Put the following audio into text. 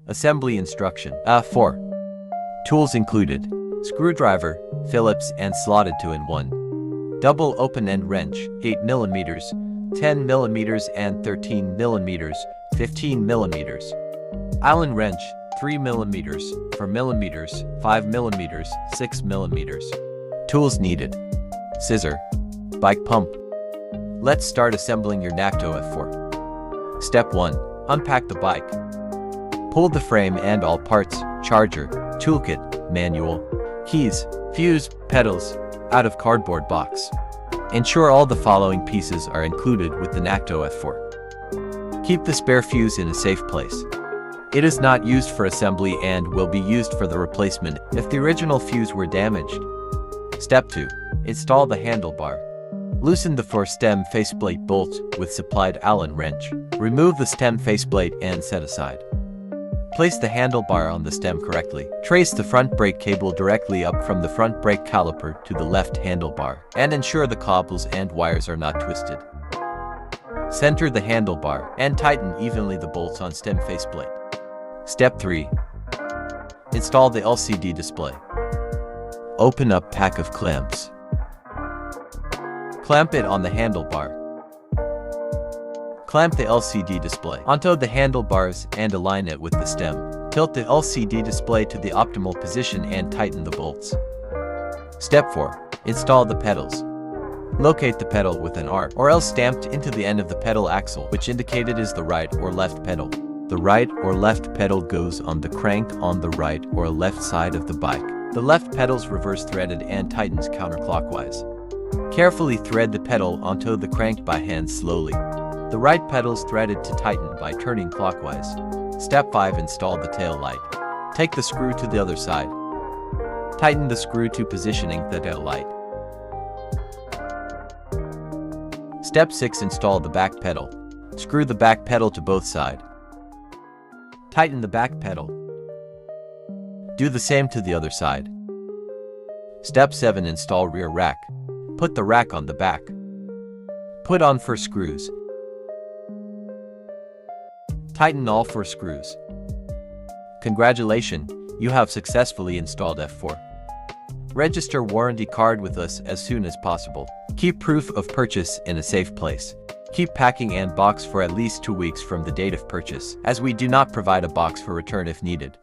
Assembly instruction. 4. Tools included: screwdriver, Phillips and slotted 2-in-1. Double open-end wrench, 8mm, 10mm and 13mm, 15mm. Allen wrench, 3mm, 4mm, 5mm, 6mm. Tools needed: scissor, bike pump. Let's start assembling your Nakto F4. Step 1. Unpack the bike. Pull the frame and all parts, charger, toolkit, manual, keys, fuse, pedals, out of cardboard box. Ensure all the following pieces are included with the Nakto F4. Keep the spare fuse in a safe place. It is not used for assembly and will be used for the replacement if the original fuse were damaged. Step 2. Install the handlebar. Loosen the four-stem faceplate bolt with supplied Allen wrench. Remove the stem faceplate and set aside. Place the handlebar on the stem correctly. Trace the front brake cable directly up from the front brake caliper to the left handlebar, and ensure the cobbles and wires are not twisted. Center the handlebar and tighten evenly the bolts on stem faceplate. Step 3. Install the LCD display. Open up pack of clamps. Clamp it on the handlebar. Clamp the LCD display onto the handlebars and align it with the stem. Tilt the LCD display to the optimal position and tighten the bolts. Step 4. Install the pedals. Locate the pedal with an R or L stamped into the end of the pedal axle, which indicated is the right or left pedal. The right or left pedal goes on the crank on the right or left side of the bike. The left pedal's reverse threaded and tightens counterclockwise. Carefully thread the pedal onto the crank by hand slowly. The right pedal's threaded to tighten by turning clockwise. Step 5. Install the tail light. Take the screw to the other side. Tighten the screw to positioning the tail light. Step 6. Install the back pedal. Screw the back pedal to both sides. Tighten the back pedal. Do the same to the other side. Step 7. Install rear rack. Put the rack on the back. Put on 4 screws. Tighten all 4 screws. Congratulations, you have successfully installed F4. Register warranty card with us as soon as possible. Keep proof of purchase in a safe place. Keep packing and box for at least 2 weeks from the date of purchase, as we do not provide a box for return if needed.